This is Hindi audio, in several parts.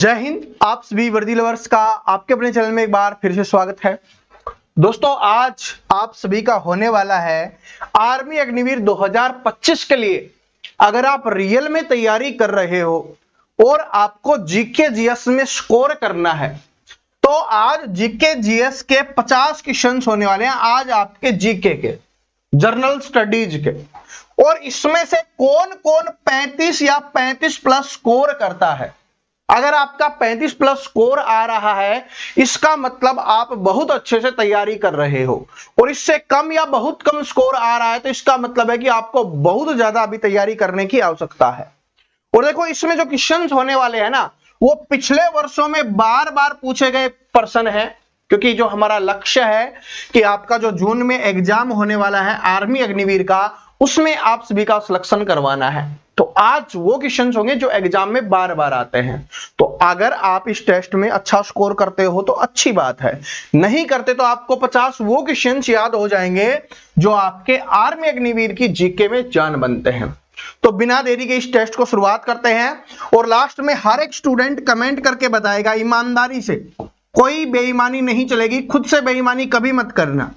जय हिंद। आप सभी वर्दी लवर्स का आपके अपने चैनल में एक बार फिर से स्वागत है। दोस्तों, आज आप सभी का होने वाला है आर्मी अग्निवीर 2025 के लिए। अगर आप रियल में तैयारी कर रहे हो और आपको जीके जीएस में स्कोर करना है तो आज जीके जीएस के 50 क्वेश्चन होने वाले हैं। आज आपके जीके के जर्नल स्टडीज के, और इसमें से कौन कौन 35 या 35 प्लस स्कोर करता है। अगर आपका 35 प्लस स्कोर आ रहा है, इसका मतलब आप बहुत अच्छे से तैयारी कर रहे हो, और इससे कम या बहुत कम स्कोर आ रहा है तो इसका मतलब है कि आपको बहुत ज्यादा अभी तैयारी करने की आवश्यकता है। और देखो, इसमें जो क्वेश्चंस होने वाले हैं ना, वो पिछले वर्षों में बार बार पूछे गए प्रश्न है, क्योंकि जो हमारा लक्ष्य है कि आपका जो जून में एग्जाम होने वाला है आर्मी अग्निवीर का, उसमें आप सभी का सिलेक्शन करवाना है। तो आज वो क्वेश्चंस होंगे जो एग्जाम में बार बार आते हैं। तो अगर आप इस टेस्ट में अच्छा स्कोर करते हो तो अच्छी बात है, नहीं करते तो आपको 50 वो क्वेश्चंस याद हो जाएंगे जो आपके आर्मी अग्निवीर की जीके में जान बनते हैं। तो बिना देरी के इस टेस्ट को शुरुआत करते हैं, और लास्ट में हर एक स्टूडेंट कमेंट करके बताएगा ईमानदारी से, कोई बेईमानी नहीं चलेगी, खुद से बेईमानी कभी मत करना,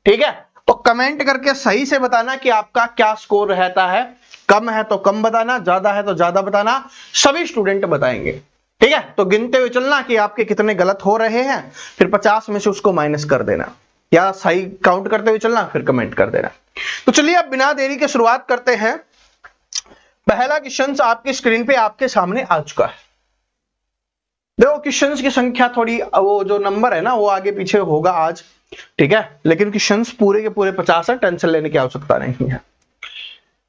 ठीक है। तो कमेंट करके सही से बताना कि आपका क्या स्कोर रहता है, कम है तो कम बताना, ज्यादा है तो ज्यादा बताना, सभी स्टूडेंट बताएंगे, ठीक है। तो गिनते हुए चलना कि आपके कितने गलत हो रहे हैं, फिर 50 में से उसको माइनस कर देना, या सही काउंट करते हुए चलना, फिर कमेंट कर देना। तो चलिए अब बिना देरी के शुरुआत करते हैं। पहला क्वेश्चन आपकी स्क्रीन पे आपके सामने आ चुका है। देखो, क्वेश्चंस की संख्या थोड़ी, वो जो नंबर है ना वो आगे पीछे होगा आज, ठीक है, लेकिन क्वेश्चंस पूरे के पूरे 50 है, टेंशन लेने की आवश्यकता नहीं है।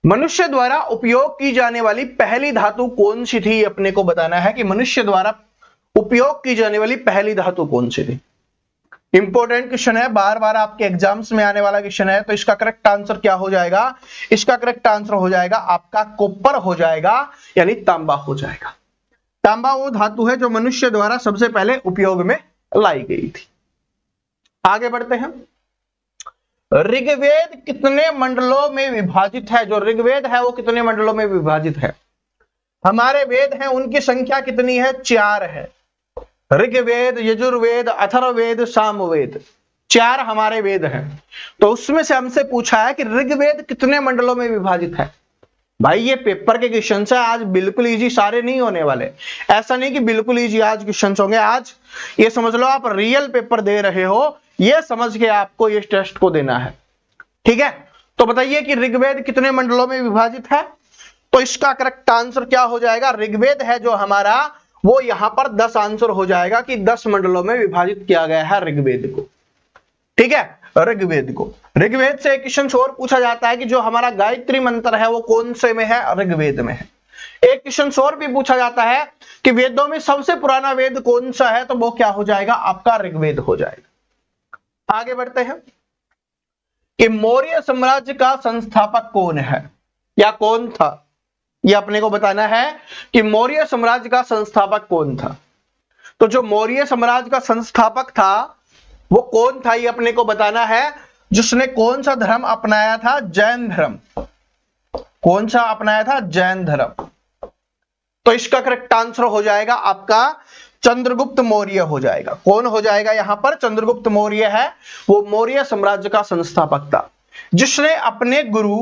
मनुष्य द्वारा उपयोग की जाने वाली पहली धातु कौन सी थी, अपने को बताना है कि मनुष्य द्वारा उपयोग की जाने वाली पहली धातु कौन सी थी। इंपॉर्टेंट क्वेश्चन है, बार बार आपके एग्जाम्स में आने वाला क्वेश्चन है। तो इसका करेक्ट आंसर क्या हो जाएगा? इसका करेक्ट आंसर हो जाएगा आपका कॉपर हो जाएगा, यानी तांबा हो जाएगा। तांबा वो धातु है जो मनुष्य द्वारा सबसे पहले उपयोग में लाई गई थी। आगे बढ़ते हैं। ऋग्वेद कितने मंडलों में विभाजित है? जो ऋग्वेद है वो कितने मंडलों में विभाजित है? हमारे वेद हैं उनकी संख्या कितनी है? 4 है। ऋग्वेद, यजुर्वेद, अथर्ववेद, सामवेद, 4 हमारे वेद हैं। तो उसमें से हमसे पूछा है कि ऋग्वेद कितने मंडलों में विभाजित है। भाई ये पेपर के क्वेश्चन है, आज बिल्कुल इजी सारे नहीं होने वाले। ऐसा नहीं कि बिल्कुल इजी आज क्वेश्चन होंगे। आज ये समझ लो आप रियल पेपर दे रहे हो, ये समझ के आपको ये टेस्ट को देना है, ठीक है। तो बताइए कि ऋग्वेद कितने मंडलों में विभाजित है? तो इसका करेक्ट आंसर क्या हो जाएगा? ऋग्वेद है जो हमारा, वो यहां पर 10 आंसर हो जाएगा कि 10 मंडलों में विभाजित किया गया है ऋग्वेद को, ठीक है। ऋग्वेद को, ऋग्वेद से एक क्वेश्चन और पूछा जाता है कि जो हमारा गायत्री मंत्र है वो कौन से में है? ऋग्वेद में है। एक क्वेश्चन और भी पूछा जाता है कि वेदों में सबसे पुराना वेद कौन सा है? तो वो क्या हो जाएगा? आपका ऋग्वेद हो जाएगा। आगे बढ़ते हैं कि मौर्य साम्राज्य का संस्थापक कौन है या कौन था? यह अपने को बताना है कि मौर्य साम्राज्य का संस्थापक कौन था। तो जो मौर्य साम्राज्य का संस्थापक था वो कौन था, ये अपने को बताना है। जिसने कौन सा धर्म अपनाया था? जैन धर्म। कौन सा अपनाया था? जैन धर्म। तो इसका करेक्ट आंसर हो जाएगा आपका चंद्रगुप्त मौर्य हो जाएगा। कौन हो जाएगा यहां पर? चंद्रगुप्त मौर्य है, वो मौर्य साम्राज्य का संस्थापक था, जिसने अपने गुरु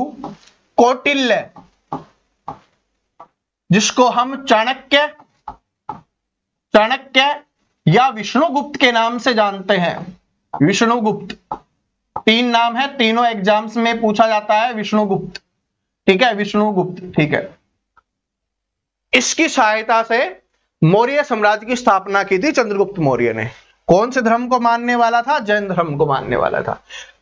कौटिल्य, जिसको हम चाणक्य या विष्णुगुप्त के नाम से जानते हैं, विष्णुगुप्त, 3 नाम है, तीनों एग्जाम्स में पूछा जाता है विष्णुगुप्त, ठीक है, विष्णुगुप्त, ठीक है। इसकी सहायता से मौर्य साम्राज्य की स्थापना की थी चंद्रगुप्त मौर्य ने। कौन से धर्म को मानने वाला था? जैन धर्म को मानने वाला था।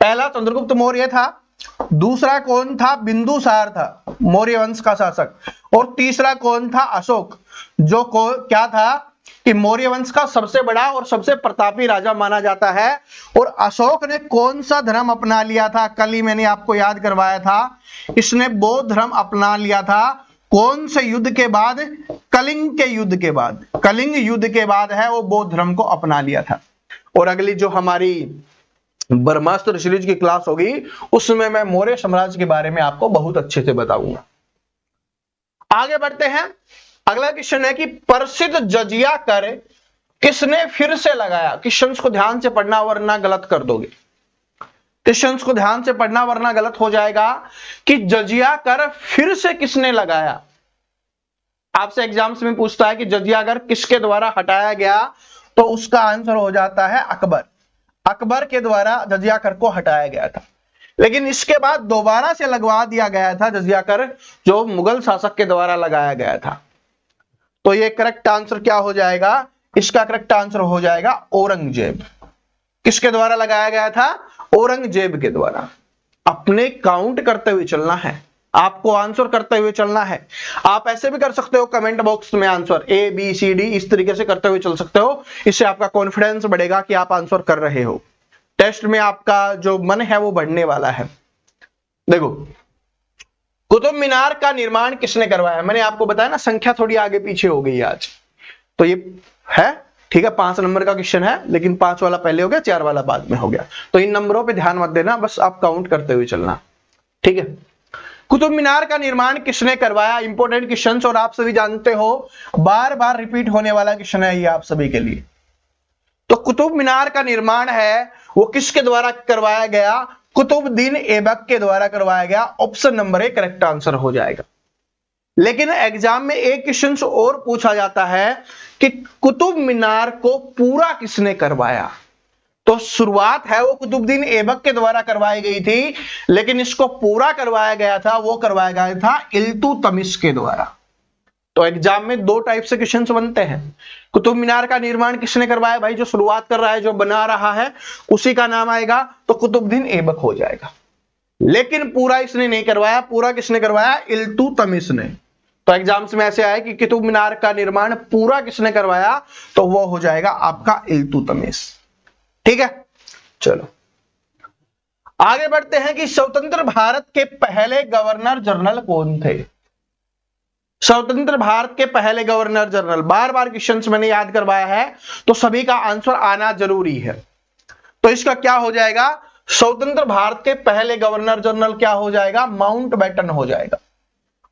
पहला चंद्रगुप्त मौर्य था, दूसरा कौन था? बिंदुसार था, मौर्य वंश का शासक, और तीसरा कौन था? अशोक, जो क्या था कि मौर्य वंश का सबसे बड़ा और सबसे प्रतापी राजा माना जाता है। और अशोक ने कौन सा धर्म अपना लिया था? कल ही मैंने आपको याद करवाया था, इसने बौद्ध धर्म अपना लिया था। कौन से युद्ध के बाद? कलिंग के युद्ध के बाद। कलिंग युद्ध के बाद है वो बौद्ध धर्म को अपना लिया था। और अगली जो हमारी ब्रह्मास्त्र सीरीज की क्लास होगी उसमें मैं मौर्य साम्राज्य के बारे में आपको बहुत अच्छे से बताऊंगा। आगे बढ़ते हैं। अगला क्वेश्चन है कि प्रसिद्ध जजिया कर किसने फिर से लगाया। क्वेश्चंस को ध्यान से पढ़ना वरना गलत कर दोगे। क्वेश्चंस को ध्यान से पढ़ना वरना गलत हो जाएगा कि जजिया कर फिर से किसने लगाया। आपसे एग्जाम्स में पूछता है कि जजिया कर किसके द्वारा हटाया गया, तो उसका आंसर हो जाता है अकबर। अकबर के द्वारा जजिया कर को हटाया गया था, लेकिन इसके बाद दोबारा से लगवा दिया गया था जजिया कर, जो मुगल शासक के द्वारा लगाया गया था। तो ये करेक्ट आंसर क्या हो जाएगा, इसका करेक्ट आंसर हो जाएगा औरंगजेब। किसके द्वारा लगाया गया था, औरंगजेब के द्वारा। अपने काउंट करते हुए चलना है, आपको आंसर करते हुए चलना है। आप ऐसे भी कर सकते हो कमेंट बॉक्स में answer A B C D इस तरीके से करते हुए चल सकते हो, इससे आपका कॉन्फिडेंस बढ़ेगा कि आप आंसर कर रहे हो। टेस्ट में आपका जो मन है वो बढ़ने वाला है। देखो, कुतुब मीनार का निर्माण किसने करवाया। मैंने आपको बताया ना, संख्या थोड़ी आगे पीछे हो गई आज, तो ये है ठीक है। 5 नंबर का क्वेश्चन है, लेकिन 5 वाला पहले हो गया, 4 वाला बाद में हो गया। तो इन नंबरों पे ध्यान मत देना, बस आप काउंट करते हुए चलना, ठीक है। कुतुब मीनार का निर्माण किसने करवाया, इंपॉर्टेंट क्वेश्चन और आप सभी जानते हो, बार बार रिपीट होने वाला क्वेश्चन है ये आप सभी के लिए। तो कुतुब मीनार का निर्माण है वो किसके द्वारा करवाया गया, कुतुबुद्दीन ऐबक के द्वारा करवाया गया। ऑप्शन नंबर 1 करेक्ट आंसर हो जाएगा। लेकिन एग्जाम में एक क्वेश्चन और पूछा जाता है कि कुतुब मीनार को पूरा किसने करवाया। तो शुरुआत है वो कुतुबुद्दीन ऐबक के द्वारा करवाई गई थी, लेकिन इसको पूरा करवाया गया था, वो करवाया गया था इल्तुतमिश के द्वारा। तो एग्जाम में 2 टाइप से क्वेश्चन बनते हैं। कुतुब मीनार का निर्माण किसने करवाया, भाई जो शुरुआत कर रहा है, जो बना रहा है, उसी का नाम आएगा, तो कुतुबुद्दीन ऐबक हो जाएगा। लेकिन पूरा इसने नहीं करवाया, पूरा किसने करवाया, इल्तुतमिश ने। तो एग्जाम्स में ऐसे आए कि कुतुब मीनार का निर्माण पूरा किसने करवाया, तो वो हो जाएगा आपका इल्तुतमिश, ठीक है। चलो आगे बढ़ते हैं कि स्वतंत्र भारत के पहले गवर्नर जनरल कौन थे। स्वतंत्र भारत के पहले गवर्नर जनरल, बार बार क्वेश्चंस मैंने याद करवाया है, तो सभी का आंसर आना जरूरी है। तो इसका क्या हो जाएगा, स्वतंत्र भारत के पहले गवर्नर जनरल क्या हो जाएगा, माउंटबेटन हो जाएगा।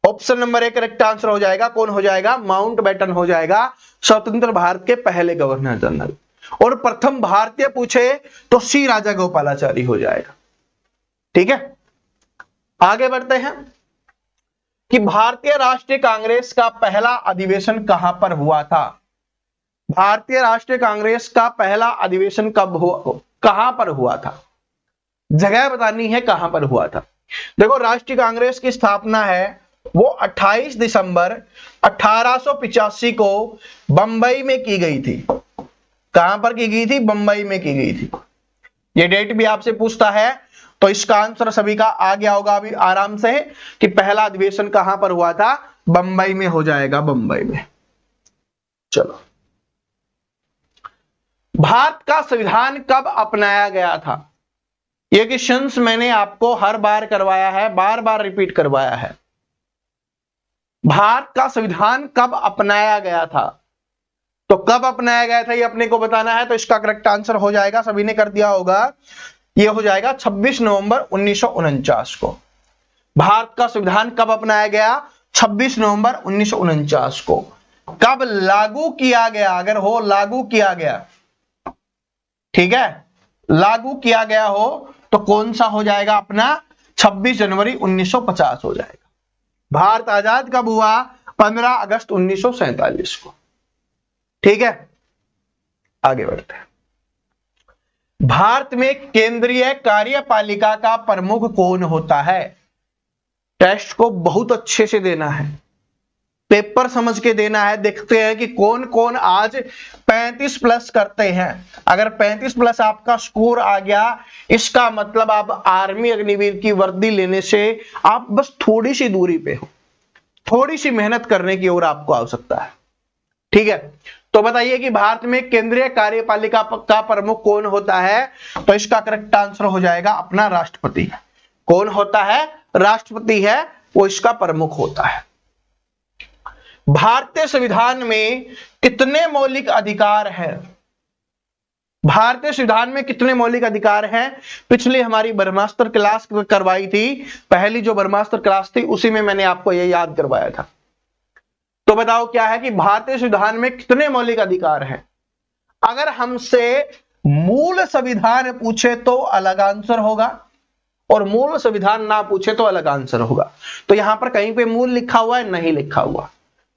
ऑप्शन नंबर 1 करेक्ट आंसर हो जाएगा। कौन हो जाएगा, माउंटबेटन हो जाएगा स्वतंत्र भारत के पहले गवर्नर जनरल। और प्रथम भारतीय पूछे तो सी राजागोपालाचारी हो जाएगा, ठीक है। आगे बढ़ते हैं कि भारतीय राष्ट्रीय कांग्रेस का पहला अधिवेशन कहां पर हुआ था। भारतीय राष्ट्रीय कांग्रेस का पहला अधिवेशन कब हुआ, कहां पर हुआ था, जगह बतानी है कहां पर हुआ था। देखो, राष्ट्रीय कांग्रेस की स्थापना है वो 28 दिसंबर 1885 को बंबई में की गई थी। कहां पर की गई थी, बंबई में की गई थी। ये डेट भी आपसे पूछता है, तो इसका आंसर सभी का आ गया होगा अभी आराम से कि पहला अधिवेशन कहां पर हुआ था, बंबई में हो जाएगा, बंबई में। चलो, भारत का संविधान कब अपनाया गया था। ये क्वेश्चंस मैंने आपको हर बार करवाया है, बार बार रिपीट करवाया है। भारत का संविधान कब अपनाया गया था, तो कब अपनाया गया था ये अपने को बताना है। तो इसका करेक्ट आंसर हो जाएगा, सभी ने कर दिया होगा, ये हो जाएगा 26 नवंबर 1949 को। भारत का संविधान कब अपनाया गया, 26 नवंबर 1949 को। कब लागू किया गया, अगर हो लागू किया गया, ठीक है, लागू किया गया हो तो कौन सा हो जाएगा अपना, 26 जनवरी 1950 हो जाएगा। भारत आजाद कब हुआ, 15 अगस्त 1947 को, ठीक है। आगे बढ़ते हैं। भारत में केंद्रीय कार्यपालिका का प्रमुख कौन होता है। टेस्ट को बहुत अच्छे से देना है, पेपर समझ के देना है। देखते हैं कि कौन कौन आज 35 प्लस करते हैं। अगर 35 प्लस आपका स्कोर आ गया, इसका मतलब आप आर्मी अग्निवीर की वर्दी लेने से आप बस थोड़ी सी दूरी पे हो, थोड़ी सी मेहनत करने की ओर आपको आवश्यकता है, ठीक है। तो बताइए कि भारत में केंद्रीय कार्यपालिका का प्रमुख कौन होता है, तो इसका करेक्ट आंसर हो जाएगा अपना राष्ट्रपति। कौन होता है, राष्ट्रपति है वो इसका प्रमुख होता है। भारतीय संविधान में कितने मौलिक अधिकार हैं, भारतीय संविधान में कितने मौलिक अधिकार हैं। पिछली हमारी ब्रह्मास्त्र क्लास करवाई थी, पहली जो ब्रह्मास्त्र क्लास थी उसी में मैंने आपको यह याद करवाया था। तो बताओ क्या है कि भारतीय संविधान में कितने मौलिक अधिकार हैं? अगर हमसे मूल संविधान पूछे तो अलग आंसर होगा, और मूल संविधान ना पूछे तो अलग आंसर होगा। तो यहां पर कहीं पे मूल लिखा हुआ है, नहीं लिखा हुआ,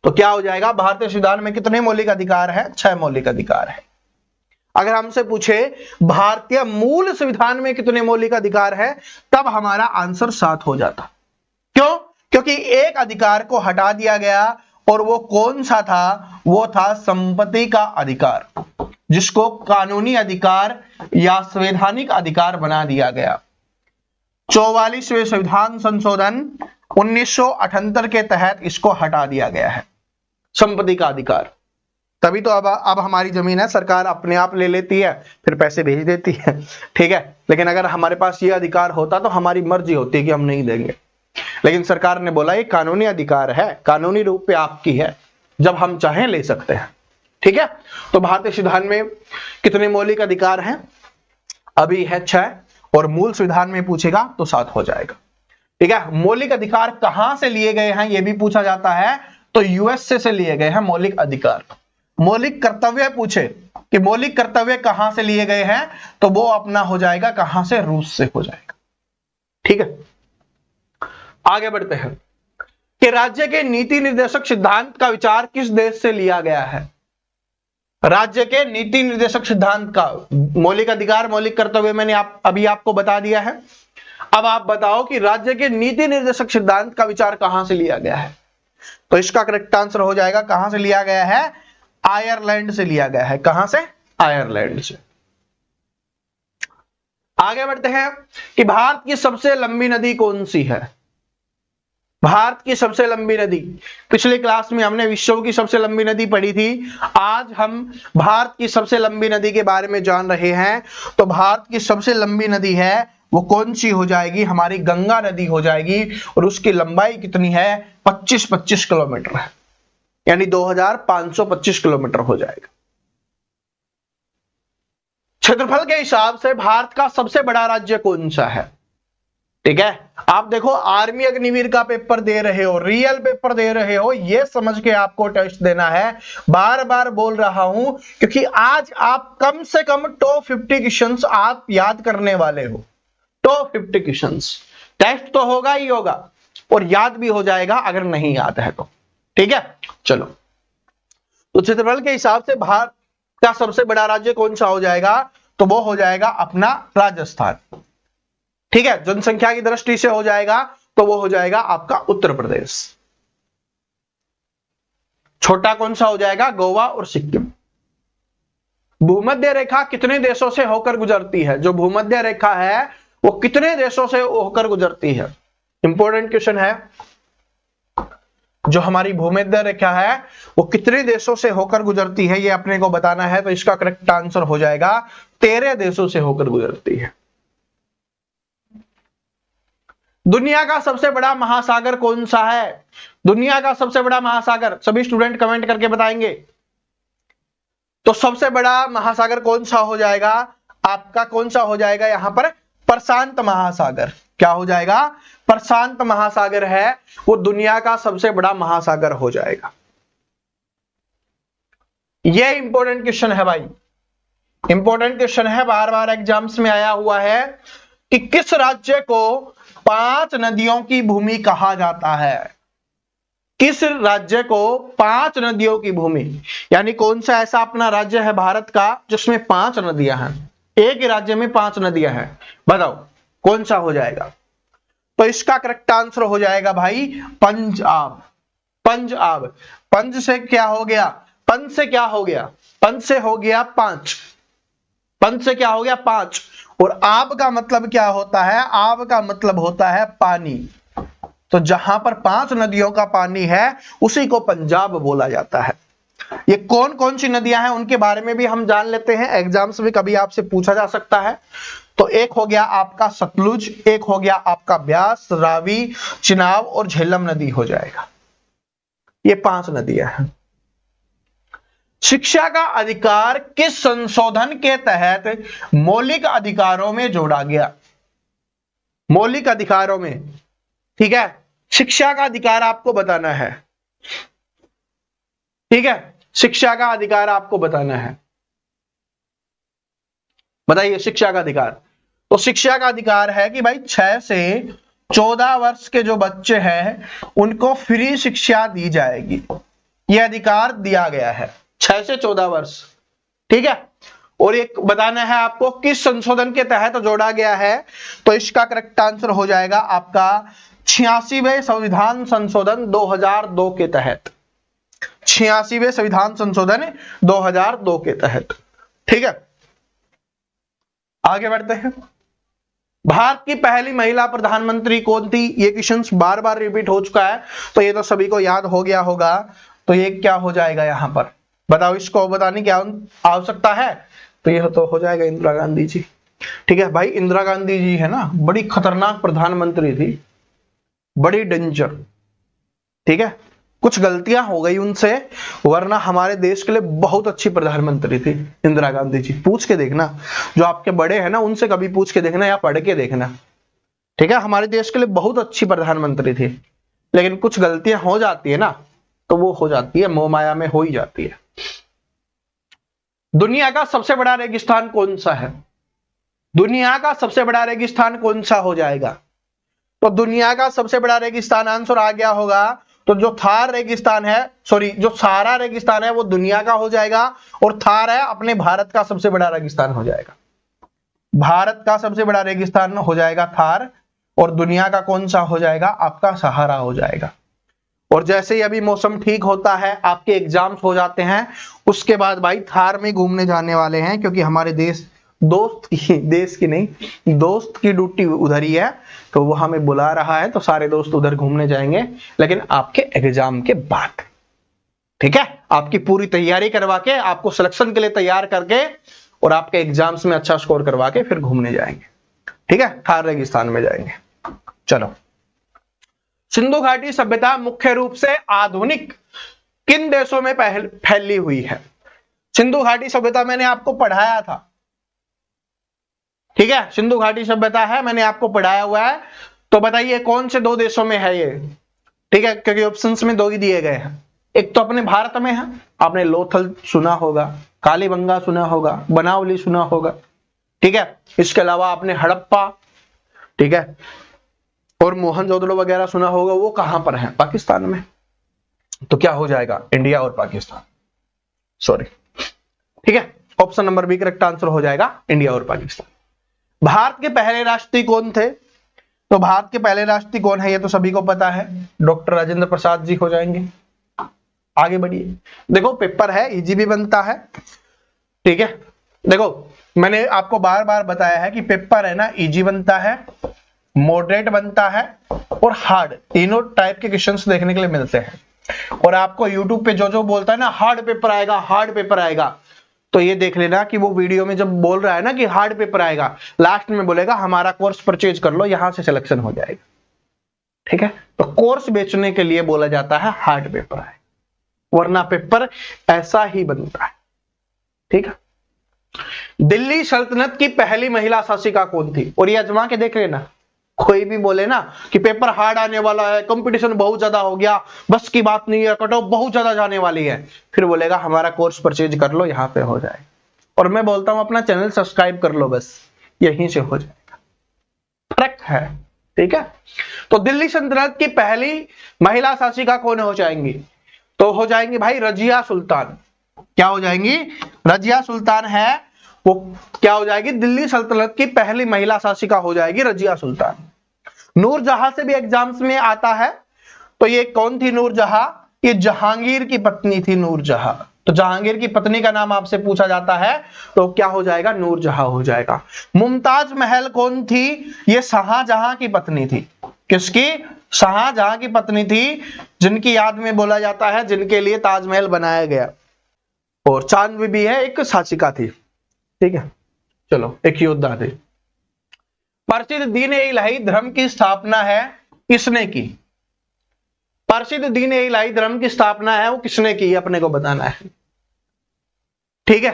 तो क्या हो जाएगा? भारतीय संविधान में कितने मौलिक अधिकार है? 6 मौलिक अधिकार है। अगर हमसे पूछे भारतीय मूल संविधान में कितने मौलिक अधिकार है, तब हमारा आंसर 7 हो जाता। क्यों? क्योंकि एक अधिकार को हटा दिया गया, और वो कौन सा था? वो था संपत्ति का अधिकार, जिसको कानूनी अधिकार या संवैधानिक अधिकार बना दिया गया। 44वें संविधान संशोधन 1978 के तहत इसको हटा दिया गया है, संपत्ति का अधिकार। तभी तो अब हमारी जमीन है, सरकार अपने आप ले लेती है, फिर पैसे भेज देती है, ठीक है। लेकिन अगर हमारे पास ये अधिकार होता तो हमारी मर्जी होती कि हम नहीं देंगे, लेकिन सरकार ने बोला ये कानूनी अधिकार है, कानूनी रूप पे आपकी है, जब हम चाहें ले सकते हैं, ठीक है। तो भारतीय संविधान में कितने मौलिक अधिकार हैं? अभी है 6, और मूल संविधान में पूछेगा तो 7 हो जाएगा, ठीक है। मौलिक अधिकार कहां से लिए गए हैं यह भी पूछा जाता है, तो यूएसए से लिए गए हैं मौलिक अधिकार। मौलिक कर्तव्य पूछे कि मौलिक कर्तव्य कहां से लिए गए हैं, तो वो अपना हो जाएगा कहां से? रूस से हो जाएगा, ठीक है। आगे बढ़ते हैं कि राज्य के नीति निर्देशक सिद्धांत का विचार किस देश से लिया गया है? राज्य के नीति निर्देशक सिद्धांत का मौलिक अधिकार, मौलिक कर्तव्य मैंने अभी आपको बता दिया है। अब आप बताओ कि राज्य के नीति निर्देशक सिद्धांत का विचार कहां से लिया गया है? तो इसका करेक्ट आंसर हो जाएगा, कहां से लिया गया है? आयरलैंड से लिया गया है। कहां से? आयरलैंड से। आगे बढ़ते हैं कि भारत की सबसे लंबी नदी कौन सी है? भारत की सबसे लंबी नदी, पिछले क्लास में हमने विश्व की सबसे लंबी नदी पढ़ी थी, आज हम भारत की सबसे लंबी नदी के बारे में जान रहे हैं। तो भारत की सबसे लंबी नदी है वो कौन सी हो जाएगी? हमारी गंगा नदी हो जाएगी, और उसकी लंबाई कितनी है? 25 किलोमीटर है, यानी 2525 किलोमीटर हो जाएगा। क्षेत्रफल के हिसाब से भारत का सबसे बड़ा राज्य कौन सा है? ठीक है, आप देखो आर्मी अग्निवीर का पेपर दे रहे हो, रियल पेपर दे रहे हो, ये समझ के आपको टेस्ट देना है। बार बार बोल रहा हूं क्योंकि आज आप कम से कम टॉप 50 क्वेश्चंस आप याद करने वाले हो। टॉप 50 क्वेश्चंस, टेस्ट तो होगा ही होगा और याद भी हो जाएगा अगर नहीं याद है तो, ठीक है। चलो, तो क्षेत्रफल के हिसाब से भारत का सबसे बड़ा राज्य कौन सा हो जाएगा? तो वो हो जाएगा अपना राजस्थान, ठीक है। जनसंख्या की दृष्टि से हो जाएगा तो वो हो जाएगा आपका उत्तर प्रदेश। छोटा कौन सा हो जाएगा? गोवा और सिक्किम। भूमध्य रेखा कितने देशों से होकर गुजरती है? जो भूमध्य रेखा है वो कितने देशों से होकर गुजरती है? इंपॉर्टेंट क्वेश्चन है। जो हमारी भूमध्य रेखा है वो कितने देशों से होकर गुजरती है, ये अपने को बताना है। तो इसका करेक्ट आंसर हो जाएगा 13 देशों से होकर गुजरती है। दुनिया का सबसे बड़ा महासागर कौन सा है? दुनिया का सबसे बड़ा महासागर, सभी स्टूडेंट कमेंट करके बताएंगे। तो सबसे बड़ा महासागर कौन सा हो जाएगा आपका? कौन सा हो जाएगा यहां पर? प्रशांत महासागर। क्या हो जाएगा? प्रशांत महासागर है वो दुनिया का सबसे बड़ा महासागर हो जाएगा। ये इंपॉर्टेंट क्वेश्चन है भाई, इंपॉर्टेंट क्वेश्चन है, बार बार एग्जाम्स में आया हुआ है कि किस राज्य को 5 नदियों की भूमि कहा जाता है? किस राज्य को 5 नदियों की भूमि, यानी कौन सा ऐसा अपना राज्य है भारत का जिसमें 5 नदियां हैं? एक ही राज्य में 5 नदियां हैं, बताओ कौन सा हो जाएगा? तो इसका करेक्ट आंसर हो जाएगा भाई पंजाब। पंजाब। पंज से क्या हो गया? पंज से क्या हो गया? पंज से हो गया 5। पंज से क्या हो गया? 5। और आब का मतलब क्या होता है? आब का मतलब होता है पानी। तो जहां पर 5 नदियों का पानी है उसी को पंजाब बोला जाता है। ये कौन कौन सी नदियां हैं उनके बारे में भी हम जान लेते हैं, एग्जाम्स में कभी आपसे पूछा जा सकता है। तो एक हो गया आपका सतलुज, एक हो गया आपका ब्यास, रावी, चिनाब और झेलम नदी हो जाएगा। ये 5 नदियां हैं। शिक्षा का अधिकार किस संशोधन के तहत मौलिक अधिकारों में जोड़ा गया? मौलिक अधिकारों में, ठीक है। शिक्षा का अधिकार आपको बताना है। ठीक है, शिक्षा का अधिकार आपको बताना है। बताइए शिक्षा का अधिकार। तो शिक्षा का अधिकार है कि भाई 6 से 14 वर्ष के जो बच्चे हैं उनको फ्री शिक्षा दी जाएगी, यह अधिकार दिया गया है 6 से 14 वर्ष। ठीक है, और एक बताना है आपको किस संशोधन के तहत जोड़ा गया है, तो इसका करेक्ट आंसर हो जाएगा आपका 86वें संविधान संशोधन 2002 के तहत। 86वें संविधान संशोधन 2002 के तहत। ठीक है, आगे बढ़ते हैं। भारत की पहली महिला प्रधानमंत्री कौन थी? ये क्वेश्चन बार बार रिपीट हो चुका है, तो ये तो सभी को याद हो गया होगा। तो ये क्या हो जाएगा यहां पर, बताओ, इसको बताने की आवश्यकता है? तो ये तो हो जाएगा इंदिरा गांधी जी। ठीक है भाई, इंदिरा गांधी जी है ना, बड़ी खतरनाक प्रधानमंत्री थी, बड़ी डेंजर। ठीक है, कुछ गलतियां हो गई उनसे, वरना हमारे देश के लिए बहुत अच्छी प्रधानमंत्री थी इंदिरा गांधी जी। पूछ के देखना, जो आपके बड़े हैं ना उनसे कभी पूछ के देखना या पढ़ के देखना। ठीक है, हमारे देश के लिए बहुत अच्छी प्रधानमंत्री थी, लेकिन कुछ गलतियां हो जाती है ना, तो वो हो जाती है, मोह माया में हो ही जाती है। दुनिया का सबसे बड़ा रेगिस्तान कौन सा है? दुनिया का सबसे बड़ा रेगिस्तान कौन सा हो जाएगा? तो दुनिया का सबसे बड़ा रेगिस्तान आंसर आ गया होगा, तो जो थार रेगिस्तान है, सॉरी जो सहारा रेगिस्तान है वो दुनिया का हो जाएगा, और थार है अपने भारत का सबसे बड़ा रेगिस्तान हो जाएगा। भारत का सबसे बड़ा रेगिस्तान हो जाएगा थार, और दुनिया का कौन सा हो जाएगा? आपका सहारा हो जाएगा। और जैसे ही अभी मौसम ठीक होता है, आपके एग्जाम्स हो जाते हैं, उसके बाद भाई थार में घूमने जाने वाले हैं, क्योंकि हमारे दोस्त की ड्यूटी उधर ही है, तो वो हमें बुला रहा है, तो सारे दोस्त उधर घूमने जाएंगे, लेकिन आपके एग्जाम के बाद। ठीक है, आपकी पूरी तैयारी करवा के, आपको सिलेक्शन के लिए तैयार करके, और आपके एग्जाम्स में अच्छा स्कोर करवा के फिर घूमने जाएंगे। ठीक है, थार रेगिस्तान में जाएंगे। चलो, सिंधु घाटी सभ्यता मुख्य रूप से आधुनिक किन देशों में फैली हुई है? सिंधु घाटी सभ्यता मैंने आपको पढ़ाया था। ठीक है, सिंधु घाटी सभ्यता है, मैंने आपको पढ़ाया हुआ है। तो बताइए कौन से 2 देशों में है ये? ठीक है, क्योंकि ऑप्शंस में 2 ही दिए गए हैं। एक तो अपने भारत में है, आपने लोथल सुना होगा, कालीबंगा सुना होगा, बनावली सुना होगा। ठीक है, इसके अलावा आपने हड़प्पा, ठीक है, और मोहनजोदड़ो वगैरह सुना होगा। वो कहां पर है? पाकिस्तान में। तो क्या हो जाएगा? इंडिया और पाकिस्तान, सॉरी। ठीक है, option number B correct answer हो जाएगा, इंडिया और पाकिस्तान। भारत के पहले राष्ट्रपति कौन थे? तो भारत के पहले राष्ट्रपति कौन है, ये तो सभी को पता है, डॉक्टर राजेंद्र प्रसाद जी हो जाएंगे। आगे बढ़िए, देखो पेपर है, इजी भी बनता है। ठीक है, देखो मैंने आपको बार बार बताया है कि पेपर है ना, इजी बनता है, मॉडरेट बनता है, और हार्ड, तीनों टाइप के क्वेश्चंस देखने के लिए मिलते हैं। और आपको यूट्यूब पे जो जो बोलता है ना हार्ड पेपर आएगा, हार्ड पेपर आएगा, तो ये देख लेना कि वो वीडियो में जब बोल रहा है ना कि हार्ड पेपर आएगा, लास्ट में बोलेगा हमारा कोर्स परचेज कर लो, यहां से सिलेक्शन हो जाएगा। ठीक है, तो कोर्स बेचने के लिए बोला जाता है हार्ड पेपर है, वरना पेपर ऐसा ही बनता है। ठीक है, दिल्ली सल्तनत की पहली महिला शासिका कौन थी? और ये अजमा के देख लेना, कोई भी बोले ना कि पेपर हार्ड आने वाला है, कंपटीशन बहुत ज्यादा हो गया, बस की बात नहीं है, कट ऑफ बहुत ज्यादा जाने वाली है, फिर बोलेगा हमारा कोर्स परचेज कर लो, यहां पे हो जाए। और मैं बोलता हूं अपना चैनल सब्सक्राइब कर लो, बस यहीं से हो जाएगा। फर्क है। ठीक है, तो दिल्ली सल्तनत की पहली महिला शासिका कौन हो जाएंगी? तो हो जाएंगी भाई रजिया सुल्तान। क्या हो जाएंगी? रजिया सुल्तान है वो, क्या हो जाएगी? दिल्ली सल्तनत की पहली महिला शासिका हो जाएगी रजिया सुल्तान। नूरजहां से भी एग्जाम्स में आता है, तो ये कौन थी नूरजहां? ये जहांगीर की पत्नी थी नूरजहां। तो जहांगीर की पत्नी का नाम आपसे पूछा जाता है, तो क्या हो जाएगा? नूरजहां हो जाएगा। मुमताज महल कौन थी? ये शाहजहां की पत्नी थी। किसकी? शाहजहां की पत्नी थी, जिनकी याद में बोला जाता है, जिनके लिए ताजमहल बनाया गया। और चांद बीबी है, एक शासिका थी। ठीक है, चलो, एक योद्धा थे। प्रसिद्ध दीन ए इलाही धर्म की स्थापना है किसने की? प्रसिद्ध दीन ए इलाही धर्म की स्थापना है वो किसने की, अपने को बताना है। ठीक है,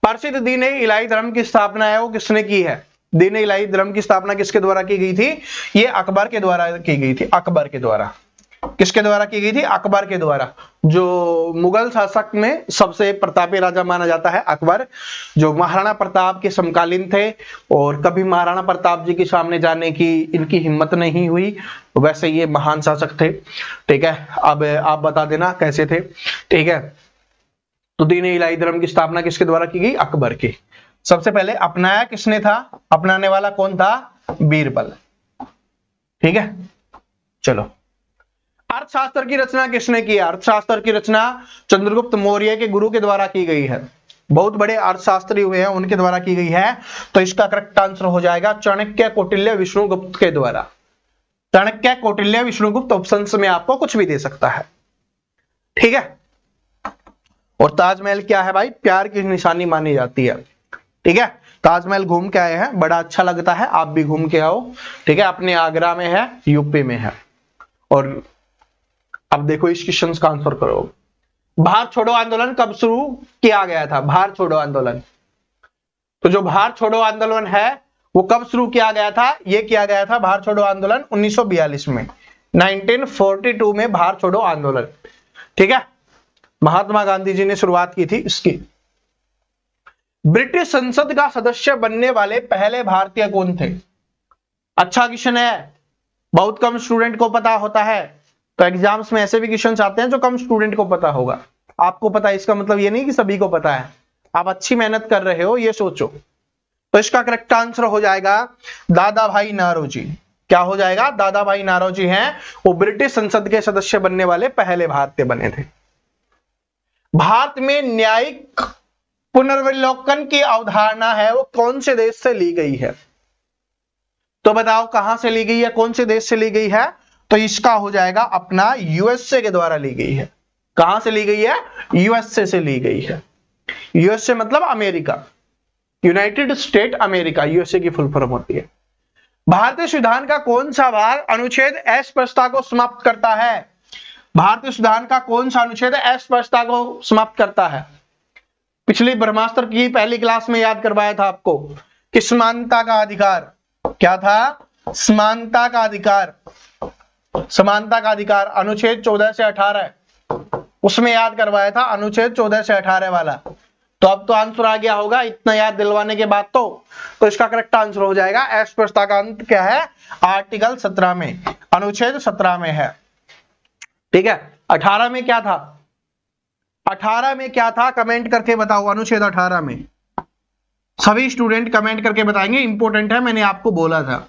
प्रसिद्ध दीन ए इलाही धर्म की स्थापना है वो किसने की है? दीन ए इलाही धर्म की स्थापना किसके द्वारा की गई थी? ये अकबर के द्वारा की गई थी, अकबर के द्वारा। किसके द्वारा की गई थी? अकबर के द्वारा। जो मुगल शासक में सबसे प्रतापी राजा माना जाता है अकबर, जो महाराणा प्रताप के समकालीन थे और कभी महाराणा प्रताप जी के सामने जाने की इनकी हिम्मत नहीं हुई, वैसे ये महान शासक थे। ठीक है, अब आप बता देना कैसे थे। ठीक है, तो दीन इलाही धर्म की स्थापना किसके द्वारा की गई? अकबर की। सबसे पहले अपनाया किसने था? अपनाने वाला कौन था? बीरबल। ठीक है, चलो। अर्थशास्त्र की रचना किसने की? अर्थशास्त्र की रचना चंद्रगुप्त मौर्य के गुरु के द्वारा की गई है। बहुत बड़े अर्थशास्त्री हुए हैं, उनके द्वारा की गई है। तो इसका करेक्ट आंसर हो जाएगा चाणक्य, कौटिल्य, विष्णुगुप्त के द्वारा। चाणक्य, कौटिल्य, विष्णुगुप्त ऑप्शंस में आपको कुछ भी दे सकता है। ठीक है, और ताजमहल क्या है भाई? प्यार की निशानी मानी जाती है। ठीक है, ताजमहल घूम के आए हैं, बड़ा अच्छा लगता है, आप भी घूम के आओ। ठीक है, अपने आगरा में है, यूपी में है। और अब देखो इस क्वेश्चन का आंसर करो। भारत छोड़ो आंदोलन कब शुरू किया गया था? भारत छोड़ो आंदोलन, तो जो भारत छोड़ो आंदोलन है वो कब शुरू किया गया था? ये किया गया था भारत छोड़ो आंदोलन 1942 में, 1942 में भारत छोड़ो आंदोलन। ठीक है, महात्मा गांधी जी ने शुरुआत की थी इसकी। ब्रिटिश संसद का सदस्य बनने वाले पहले भारतीय कौन थे? अच्छा क्वेश्चन है, बहुत कम स्टूडेंट को पता होता है। तो एग्जाम्स में ऐसे भी क्वेश्चन आते हैं जो कम स्टूडेंट को पता होगा। आपको पता है इसका मतलब ये नहीं कि सभी को पता है। आप अच्छी मेहनत कर रहे हो, ये सोचो। तो इसका करेक्ट आंसर हो जाएगा दादा भाई नौरोजी। क्या हो जाएगा? दादा भाई नौरोजी हैं, वो ब्रिटिश संसद के सदस्य बनने वाले पहले भारतीय बने थे। भारत में न्यायिक पुनर्विलोकन की अवधारणा है वो कौन से देश से ली गई है? तो बताओ कहां से ली गई है, कौन से देश से ली गई है? तो इसका हो जाएगा अपना यूएसए के द्वारा ली गई है। कहां से ली गई है? यूएसए से ली गई है। यूएसए मतलब America, United state America, USA की फुल फॉर्म होती है। भारतीय संविधान का कौन सा भाग अनुच्छेद अस्पृश्यता को समाप्त करता है? भारतीय संविधान का कौन सा अनुच्छेद अस्पृश्यता को समाप्त करता है? पिछली ब्रह्मास्त्र की पहली क्लास में याद करवाया था आपको कि समानता का अधिकार क्या था? समानता का अधिकार, समानता का अधिकार अनुच्छेद 14 से 18, उसमें याद करवाया था अनुच्छेद 14 से 18 वाला। तो अब तो आंसर आ गया होगा इतना याद दिलवाने के बाद। तो इसका करेक्ट आंसर हो जाएगा अस्पृश्यता का अंत क्या है? आर्टिकल 17 में, अनुच्छेद 17 में है। ठीक है, 18 में क्या था? 18 में क्या था? कमेंट करके बताओ। अनुच्छेद 18 में सभी स्टूडेंट कमेंट करके बताएंगे, इंपॉर्टेंट है, मैंने आपको बोला था।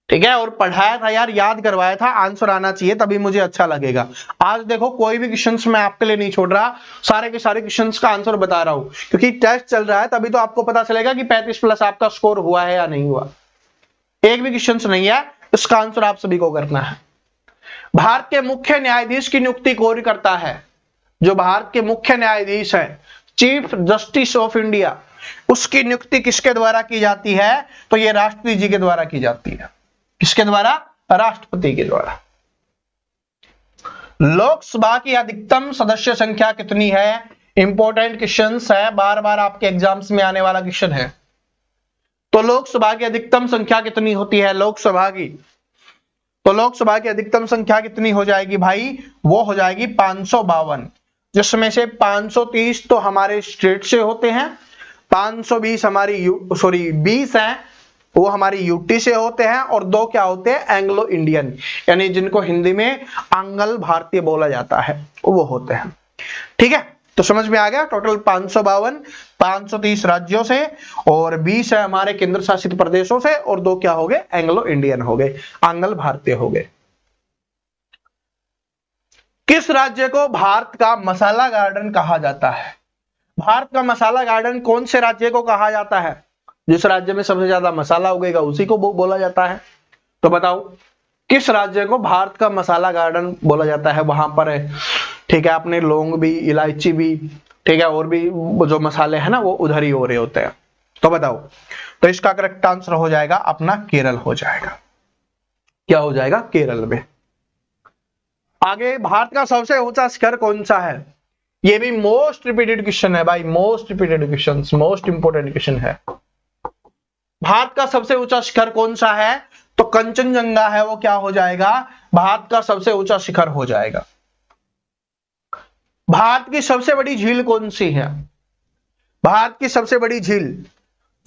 ठीक है, और पढ़ाया था यार, याद करवाया था, आंसर आना चाहिए तभी मुझे अच्छा लगेगा। आज देखो कोई भी क्वेश्चंस मैं आपके लिए नहीं छोड़ रहा, सारे के सारे क्वेश्चंस का आंसर बता रहा हूं, क्योंकि टेस्ट चल रहा है, तभी तो आपको पता चलेगा कि 35+ आपका स्कोर हुआ है या नहीं हुआ। एक भी क्वेश्चंस नहीं है, इसका आंसर आप सभी को करना है। भारत के मुख्य न्यायाधीश की नियुक्ति कौन करता है? जो भारत के मुख्य न्यायाधीश है, चीफ जस्टिस ऑफ इंडिया, उसकी नियुक्ति किसके द्वारा की जाती है? तो ये राष्ट्रपति जी के द्वारा की जाती है। किसके द्वारा? राष्ट्रपति के द्वारा। लोकसभा की अधिकतम सदस्य संख्या कितनी है? इंपॉर्टेंट क्वेश्चन है, बार बार आपके एग्जाम्स में आने वाला क्वेश्चन है। तो लोकसभा की अधिकतम संख्या कितनी होती है? लोकसभा की, तो लोकसभा की अधिकतम संख्या कितनी हो जाएगी भाई? वो हो जाएगी 552, जिसमें से 530 तो हमारे स्टेट से होते हैं, 520 हमारी 20 हैं वो हमारी यूटी से होते हैं, और 2 क्या होते हैं? एंग्लो इंडियन, यानी जिनको हिंदी में आंग्ल भारतीय बोला जाता है, वो होते हैं। ठीक है, तो समझ में आ गया। टोटल 552, 530 राज्यों से, और 20 है हमारे केंद्र शासित प्रदेशों से, और 2 क्या हो गए? एंग्लो इंडियन हो गए, आंग्ल भारतीय हो गए। किस राज्य को भारत का मसाला गार्डन कहा जाता है? भारत का मसाला गार्डन कौन से राज्य को कहा जाता है? जिस राज्य में सबसे ज्यादा मसाला उगेगा उसी को बोला जाता है। तो बताओ किस राज्य को भारत का मसाला गार्डन बोला जाता है? वहां पर है, ठीक है, अपने लौंग भी, इलायची भी, ठीक है, और भी जो मसाले हैं ना वो उधर ही हो रहे होते हैं। तो बताओ, तो इसका करेक्ट आंसर हो जाएगा अपना केरल हो जाएगा। क्या हो जाएगा? केरल में। आगे, भारत का सबसे ऊंचा शिखर कौन सा है? ये भी मोस्ट रिपीटेड क्वेश्चन है भाई, most repeated question, most important question है। भारत का सबसे ऊंचा शिखर कौन सा है? तो कंचनजंगा है वो क्या हो जाएगा, भारत का सबसे ऊंचा शिखर हो जाएगा। भारत की सबसे बड़ी झील कौन सी है, भारत की सबसे बड़ी झील,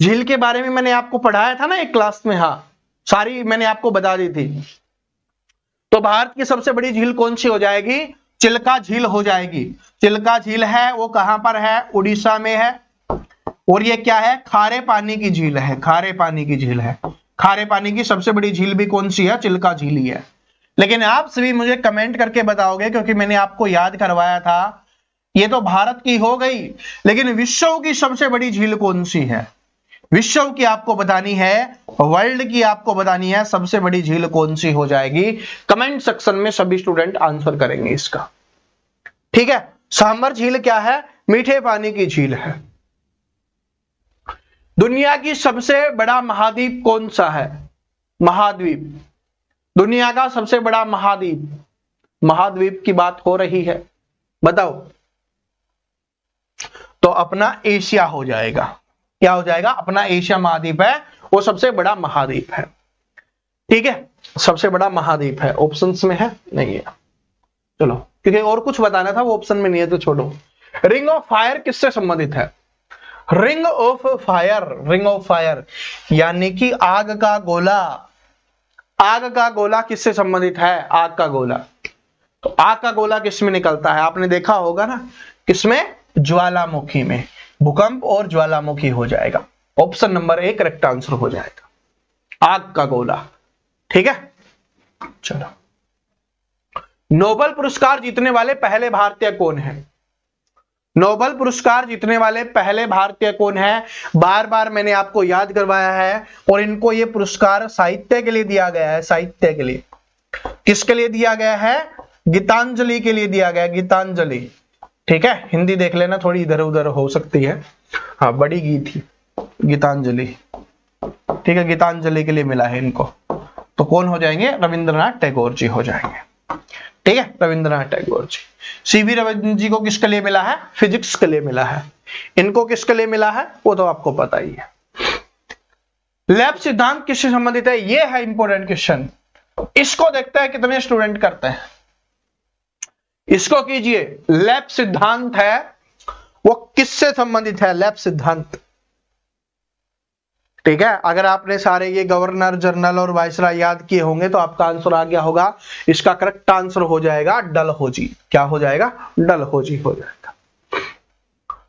झील के बारे में मैंने आपको पढ़ाया था ना एक क्लास में, हाँ सारी मैंने आपको बता दी थी। तो भारत की सबसे बड़ी झील कौन सी हो जाएगी, चिल्का झील हो जाएगी। चिल्का झील है वो कहां पर है, उड़ीसा में है। और ये क्या है, खारे पानी की झील है, खारे पानी की झील है। खारे पानी की सबसे बड़ी झील भी कौन सी है, चिल्का झील ही है। लेकिन आप सभी मुझे कमेंट करके बताओगे, क्योंकि मैंने आपको याद करवाया था, ये तो भारत की हो गई, लेकिन विश्व की सबसे बड़ी झील कौन सी है, विश्व की आपको बतानी है, वर्ल्ड की आपको बतानी है, सबसे बड़ी झील कौन सी हो जाएगी। कमेंट सेक्शन में सभी स्टूडेंट आंसर करेंगे इसका, ठीक है। सांबर झील क्या है, मीठे पानी की झील है। दुनिया की सबसे बड़ा महाद्वीप कौन सा है, महाद्वीप, दुनिया का सबसे बड़ा महाद्वीप, महाद्वीप की बात हो रही है, बताओ। तो अपना एशिया हो जाएगा, क्या हो जाएगा, अपना एशिया महाद्वीप है वो सबसे बड़ा महाद्वीप है, ठीक है, सबसे बड़ा महाद्वीप है। ऑप्शंस में है नहीं है, चलो, क्योंकि और कुछ बताना था वो ऑप्शन में नहीं है तो छोड़ो। रिंग ऑफ फायर किससे संबंधित है, ring of fire, ring of fire यानी कि आग का गोला, आग का गोला किससे संबंधित है, आग का गोला। तो आग का गोला किसमें निकलता है, आपने देखा होगा ना, किसमें, ज्वालामुखी में, भूकंप और ज्वालामुखी हो जाएगा। ऑप्शन नंबर 1 करेक्ट आंसर हो जाएगा, आग का गोला, ठीक है। चलो, नोबेल पुरस्कार जीतने वाले पहले भारतीय कौन है, नोबेल पुरस्कार जीतने वाले पहले भारतीय कौन है, बार बार मैंने आपको याद करवाया है। और इनको ये पुरस्कार साहित्य के लिए दिया गया है, साहित्य के लिए, किसके लिए दिया गया है, गीतांजलि के लिए दिया गया, गीतांजलि, ठीक है। हिंदी देख लेना, थोड़ी इधर उधर हो सकती है, हाँ बड़ी गीत थी गीतांजलि, ठीक है, गीतांजलि के लिए मिला है इनको। तो कौन हो जाएंगे, रविंद्रनाथ टैगोर जी हो जाएंगे, ठीक है, रविंद्रनाथ टैगोर जी। सीवी रमन जी को किसके लिए मिला है, फिजिक्स के लिए मिला है। इनको किसके लिए मिला है वो तो आपको पता ही है। लैब सिद्धांत किससे संबंधित है, ये है इंपॉर्टेंट क्वेश्चन, इसको देखते हैं कितने स्टूडेंट करते हैं। इसको कीजिए, लैब सिद्धांत है वो किससे संबंधित है, लैब सिद्धांत, ठीक है। अगर आपने सारे ये गवर्नर जनरल और वायसराय याद किए होंगे तो आपका आंसर आ गया होगा। इसका करेक्ट आंसर हो जाएगा डलहौजी, क्या हो जाएगा, डलहौजी हो जाएगा।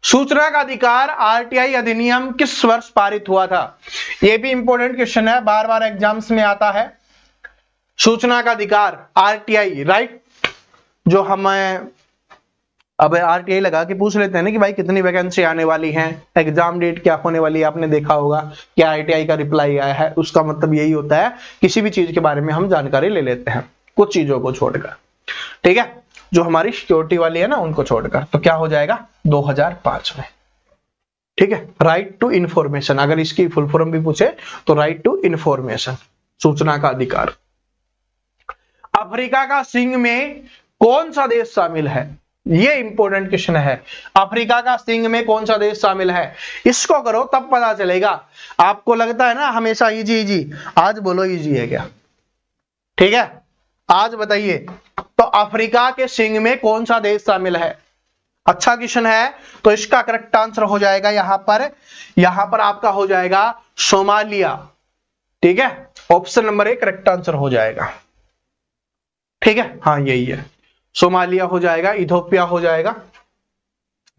सूचना का अधिकार आरटीआई अधिनियम किस वर्ष पारित हुआ था, यह भी इंपॉर्टेंट क्वेश्चन है, बार बार एग्जाम्स में आता है। सूचना का अधिकार आरटीआई, राइट, जो हमें अब आरटीआई लगा के पूछ लेते हैं ना कि भाई कितनी वैकेंसी आने वाली हैं, एग्जाम डेट क्या होने वाली है, आपने देखा होगा कि आरटीआई का रिप्लाई आया है, उसका मतलब यही होता है किसी भी चीज के बारे में हम जानकारी ले लेते हैं, कुछ चीजों को छोड़कर, ठीक है, जो हमारी सिक्योरिटी वाली है ना उनको छोड़कर। तो क्या हो जाएगा, 2005 में, ठीक है। राइट टू इंफॉर्मेशन, अगर इसकी फुल फॉर्म भी पूछे तो राइट टू इंफॉर्मेशन, सूचना का अधिकार। अफ्रीका का सिंह में कौन सा देश शामिल है, ये इंपॉर्टेंट क्वेश्चन है। अफ्रीका का सिंह में कौन सा देश शामिल है, इसको करो तब पता चलेगा। आपको लगता है ना हमेशा इजी इजी, आज बोलो इजी है क्या, ठीक है, आज बताइए। तो अफ्रीका के सिंह में कौन सा देश शामिल है, अच्छा क्वेश्चन है। तो इसका करेक्ट आंसर हो जाएगा यहां पर आपका हो जाएगा सोमालिया, ठीक है, ऑप्शन नंबर 1 करेक्ट आंसर हो जाएगा, ठीक है, हाँ यही है, सोमालिया हो जाएगा, इथोपिया हो जाएगा।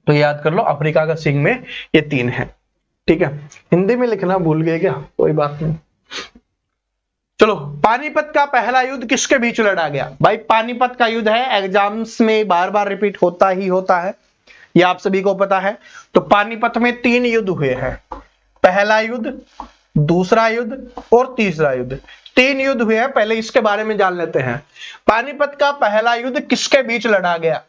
तो याद कर लो, अफ्रीका का सिंह में ये 3 है, ठीक है। हिंदी में लिखना भूल गए क्या, कोई बात नहीं। चलो, पानीपत का पहला युद्ध किसके बीच लड़ा गया, भाई पानीपत का युद्ध है, एग्जाम्स में बार बार रिपीट होता ही होता है, ये आप सभी को पता है। तो पानीपत में 3 युद्ध हुए हैं, पहला युद्ध, दूसरा युद्ध और तीसरा युद्ध, 3 युद्ध हुए हैं। पहले इसके बारे में जान लेते हैं। पानीपत का पहला युद्ध किसके बीच लड़ा गया,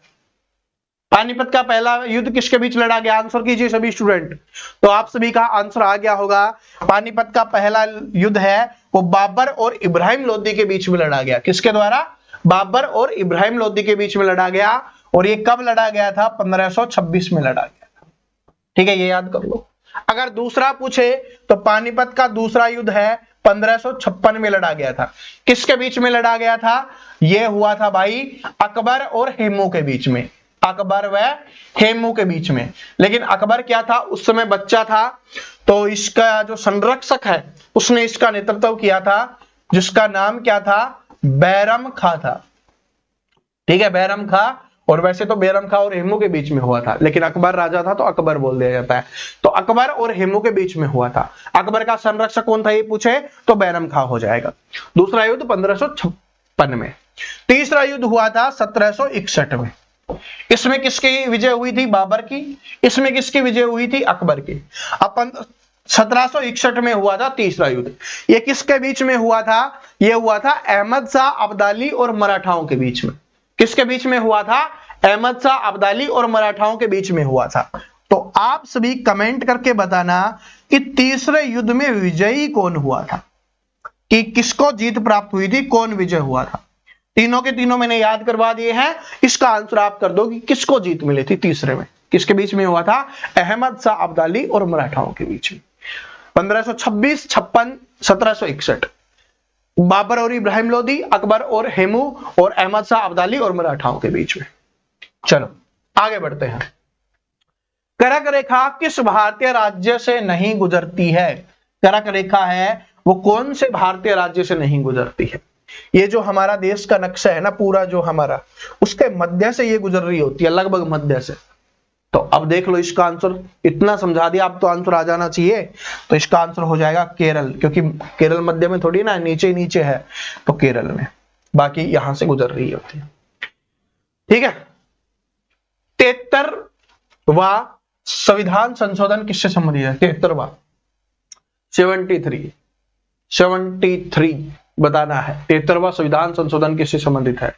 पानीपत का पहला युद्ध किसके बीच लड़ा गया, आंसर कीजिए सभी स्टूडेंट। तो आप सभी का आंसर आ गया होगा, पानीपत का पहला युद्ध है वो बाबर और इब्राहिम लोदी के बीच में लड़ा गया। किसके द्वारा, बाबर और इब्राहिम लोदी के बीच में लड़ा गया। और ये कब लड़ा गया था, 1526 में लड़ा गया था, ठीक है, ये याद कर लो। अगर दूसरा पूछे तो पानीपत का दूसरा युद्ध है 1556 में लड़ा गया था। किसके बीच में लड़ा गया था? यह हुआ था भाई अकबर और हेमू के बीच में, अकबर व हेमू के बीच में। लेकिन अकबर क्या था, उस समय बच्चा था, तो इसका जो संरक्षक है उसने इसका नेतृत्व किया था, जिसका नाम क्या था? बैरम खां था। ठीक है, बैरम खां। और वैसे तो बैरम खां और हेमू के बीच में हुआ था, लेकिन अकबर राजा था तो अकबर बोल दिया जाता है। तो अकबर और हेमू के बीच में हुआ था। अकबर का संरक्षक कौन था ये पूछे तो बैरम खां हो जाएगा। दूसरा युद्ध 1556 में। तीसरा युद्ध हुआ था 1761 में। इसमें किसकी विजय हुई थी? बाबर की। इसमें किसकी विजय हुई थी? अकबर की। अब 1761 में हुआ था तीसरा युद्ध। ये किसके बीच में हुआ था? ये हुआ था अहमद शाह अब्दाली और मराठाओं के बीच में। किसके बीच में हुआ था? अहमद शाह अब्दाली और मराठाओं के बीच में हुआ था। तो आप सभी कमेंट करके बताना कि तीसरे युद्ध में विजयी कौन हुआ था, कि किसको जीत प्राप्त हुई थी, कौन विजय हुआ था। तीनों के तीनों मैंने याद करवा दिए हैं। इसका आंसर आप कर दो कि किसको जीत मिली थी तीसरे में। किसके बीच में हुआ था? अहमद शाह अब्दाली और मराठाओं के बीच में। 1526, 56, 1761। बाबर और इब्राहिम लोदी, अकबर और हेमू और अहमद शाह अब्दाली और मराठाओं के बीच में। चलो आगे बढ़ते हैं। कर्क रेखा किस भारतीय राज्य से नहीं गुजरती है? कर्क रेखा है वो कौन से भारतीय राज्य से नहीं गुजरती है? ये जो हमारा देश का नक्शा है ना पूरा जो हमारा, उसके मध्य से ये गुजर रही होती है, लगभग मध्य से। तो अब देख लो इसका आंसर, इतना समझा दिया, अब तो आंसर आ जाना चाहिए। तो इसका आंसर हो जाएगा केरल, क्योंकि केरल मध्य में थोड़ी ना, नीचे नीचे है, तो केरल में, बाकी यहां से गुजर रही होती है। ठीक है। 73वां संविधान संशोधन किससे संबंधित है? 73वां 73 बताना है। 73वां संविधान संशोधन किससे संबंधित है?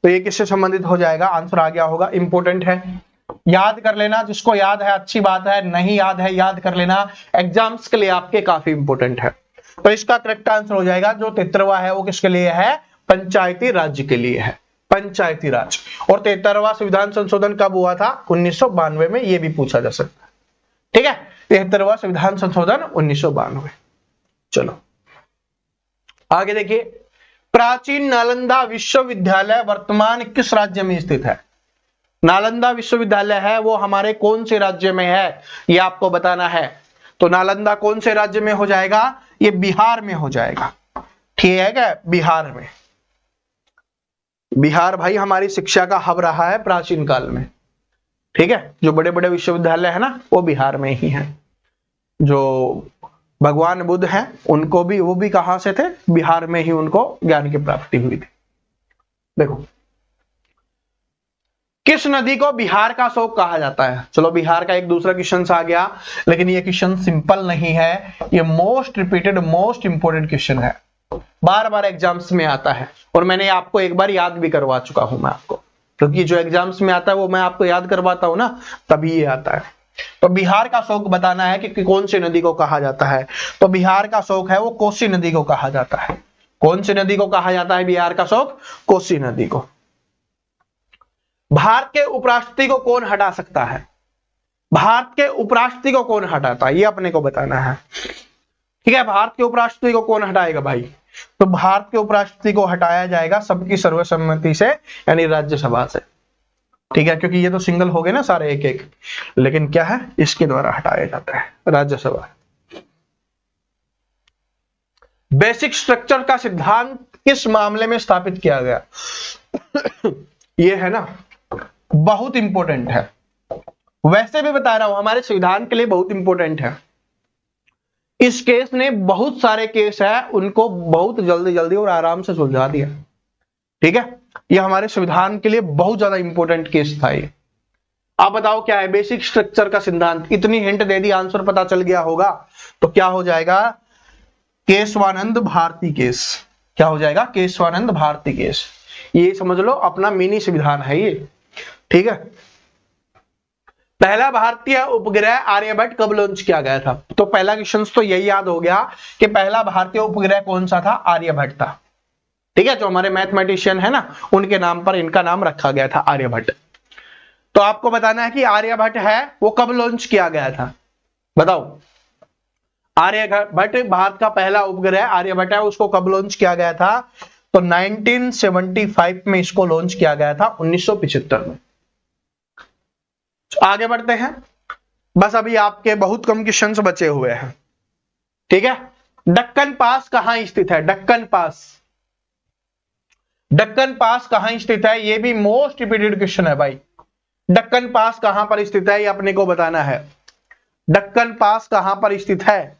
तो ये किससे संबंधित हो जाएगा? आंसर आ गया होगा, इंपोर्टेंट है, याद कर लेना। जिसको याद है अच्छी बात है, नहीं याद है याद कर लेना, एग्जाम्स के लिए आपके काफी इंपोर्टेंट है। तो इसका करेक्ट आंसर हो जाएगा जो 73वां है वो किसके लिए है? पंचायती राज्य के लिए है, पंचायती राज। और 73वां संविधान संशोधन कब हुआ था? 1992 में, ये भी पूछा जा सकता है। ठीक है, 73वां संविधान संशोधन 1992। चलो आगे देखिए। प्राचीन नालंदा विश्वविद्यालय वर्तमान किस राज्य में स्थित है? नालंदा विश्वविद्यालय है वो हमारे कौन से राज्य में है, ये आपको बताना है। तो नालंदा कौन से राज्य में हो जाएगा? ये बिहार में हो जाएगा। ठीक है क्या? बिहार में। बिहार भाई हमारी शिक्षा का हब रहा है प्राचीन काल में। ठीक है, जो बड़े बड़े विश्वविद्यालय है ना वो बिहार में ही है। जो भगवान बुद्ध हैं उनको भी, वो भी कहां से थे? बिहार में ही उनको ज्ञान की प्राप्ति हुई थी। देखो, किस नदी को बिहार का शोक कहा जाता है? चलो बिहार का एक दूसरा क्वेश्चन आ गया, लेकिन ये क्वेश्चन सिंपल नहीं है, ये most repeated most important question है, बार बार एग्जाम्स में आता है। और मैंने आपको एक बार याद भी करवा चुका हूं मैं आपको, क्योंकि जो एग्जाम्स में आता है वो मैं आपको याद करवाता हूं ना, तभी ये आता है। तो बिहार का शोक बताना है कि कौन सी नदी को कहा जाता है। तो बिहार का शोक है वो कोसी नदी को कहा जाता है। कौन सी नदी को कहा जाता है बिहार का शोक? कोसी नदी को। भारत के उपराष्ट्रपति को कौन हटा सकता है? भारत के उपराष्ट्रपति को कौन हटाता है ये अपने को बताना है। ठीक है, भारत के उपराष्ट्रपति को कौन हटाएगा भाई? तो भारत के उपराष्ट्रपति को हटाया जाएगा सबकी सर्वसम्मति से, यानी राज्यसभा से। ठीक है, क्योंकि ये तो सिंगल हो गए ना सारे एक एक, लेकिन क्या है इसके द्वारा हटाया जाता है, राज्यसभा। बेसिक स्ट्रक्चर का सिद्धांत किस मामले में स्थापित किया गया? ये है ना बहुत इंपॉर्टेंट है, वैसे भी बता रहा हूं हमारे संविधान के लिए बहुत इंपॉर्टेंट है। इस केस ने बहुत सारे केस है उनको बहुत जल्दी जल्दी और आराम से सुलझा दिया। ठीक है, ये हमारे संविधान के लिए बहुत ज्यादा इंपॉर्टेंट केस था ये। आप बताओ क्या है बेसिक स्ट्रक्चर का सिद्धांत? इतनी हिंट दे दी, आंसर पता चल गया होगा। तो क्या हो जाएगा? केशवानंद भारती केस। क्या हो जाएगा? केशवानंद भारती केस। ये समझ लो अपना मिनी संविधान है ये। ठीक है, पहला भारतीय उपग्रह आर्यभट्ट कब लॉन्च किया गया था? तो पहला क्वेश्चन तो यही याद हो गया कि पहला भारतीय उपग्रह कौन सा था? आर्यभट्ट था। ठीक है, जो हमारे मैथमेटिशियन है ना उनके नाम पर इनका नाम रखा गया था आर्यभट्ट। तो आपको बताना है कि आर्यभट्ट है वो कब लॉन्च किया गया था, बताओ। आर्यभट्ट भारत का पहला उपग्रह आर्यभट्ट है, उसको कब लॉन्च किया गया था? तो 1975 में इसको लॉन्च किया गया था, 1975 में। आगे बढ़ते हैं, बस अभी आपके बहुत कम क्वेश्चंस बचे हुए हैं, ठीक है। दक्कन पास कहां स्थित है? दक्कन पास, दक्कन पास कहां स्थित है? ये भी मोस्ट रिपीटेड क्वेश्चन है भाई। दक्कन पास कहां पर स्थित है, ये अपने को बताना है। दक्कन पास कहां पर स्थित है?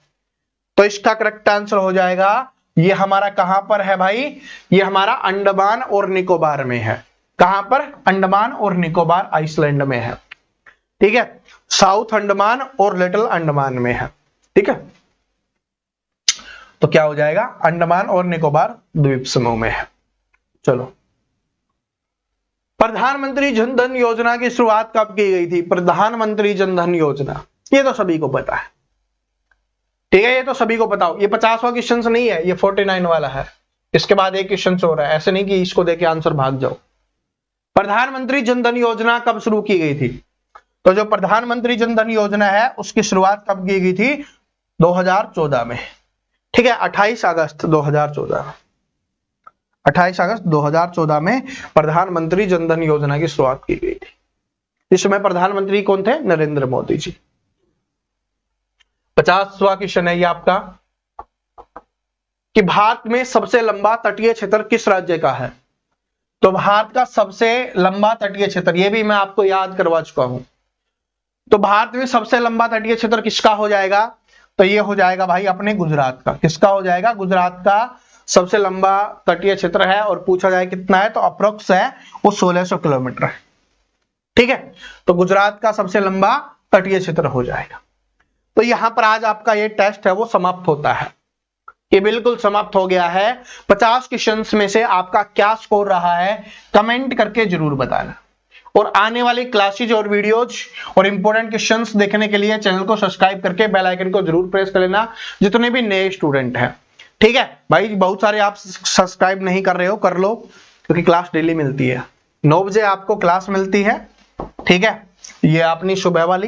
तो इसका करेक्ट आंसर हो जाएगा, ये हमारा कहां पर है भाई? ये हमारा अंडमान और निकोबार में है। कहां पर? अंडमान और निकोबार आइसलैंड में है, ठीक है। साउथ अंडमान और लिटिल अंडमान में है, ठीक है। तो क्या हो जाएगा? अंडमान और निकोबार द्वीप समूह में है। चलो, प्रधानमंत्री जन धन योजना की शुरुआत कब की गई थी? प्रधानमंत्री जन धन योजना, ये तो सभी को पता है, ठीक है। ये तो सभी को पता हो। ये 50वां क्वेश्चन नहीं है, ये 49 वाला है। इसके बाद एक क्वेश्चन हो रहा है, ऐसे नहीं कि इसको देके आंसर भाग जाओ। प्रधानमंत्री जन धन योजना कब शुरू की गई थी? तो जो प्रधानमंत्री जन धन योजना है उसकी शुरुआत कब की गई थी? 2014 में, ठीक है। 28 अगस्त 2014, 28 अगस्त 2014 में प्रधानमंत्री जन धन योजना की शुरुआत की गई थी। इस समय प्रधानमंत्री कौन थे? नरेंद्र मोदी जी। 50वां क्वेश्चन है ये आपका, कि भारत में सबसे लंबा तटीय क्षेत्र किस राज्य का है? तो भारत का सबसे लंबा तटीय क्षेत्र, ये भी मैं आपको याद करवा चुका हूं। तो भारत में सबसे लंबा तटीय क्षेत्र किसका हो जाएगा? तो ये हो जाएगा भाई अपने गुजरात का। किसका हो जाएगा? गुजरात का सबसे लंबा तटीय क्षेत्र है, और पूछा जाए कितना है तो अप्रोक्स है वो 1600 किलोमीटर है, ठीक है। तो गुजरात का सबसे लंबा तटीय क्षेत्र हो जाएगा। तो यहां पर आज आपका ये टेस्ट है वो समाप्त होता है, ये बिल्कुल समाप्त हो गया है। 50 क्वेश्चंस में से आपका क्या स्कोर रहा है कमेंट करके जरूर बताना, और आने वाली क्लासेज और वीडियोज और इंपॉर्टेंट क्वेश्चंस देखने के लिए चैनल को सब्सक्राइब करके बेल आइकन को जरूर प्रेस कर लेना, जितने भी नए स्टूडेंट हैं, ठीक है भाई। बहुत सारे आप सब्सक्राइब नहीं कर रहे हो, कर लो, क्योंकि क्लास डेली मिलती है। 9 बजे आपको क्लास मिलती है, ठीक है। ये अपनी सुबह वाली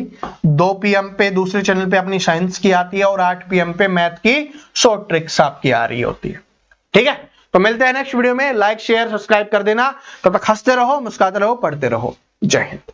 2 PM पे दूसरे चैनल पे अपनी साइंस की आती है, और 8 PM पे मैथ की शॉर्ट ट्रिक्स आपकी आ रही होती है, ठीक है। तो मिलते हैं नेक्स्ट वीडियो में। लाइक शेयर सब्सक्राइब कर देना। तब तक हंसते रहो, मुस्कुराते रहो, पढ़ते रहो। जय हिंद।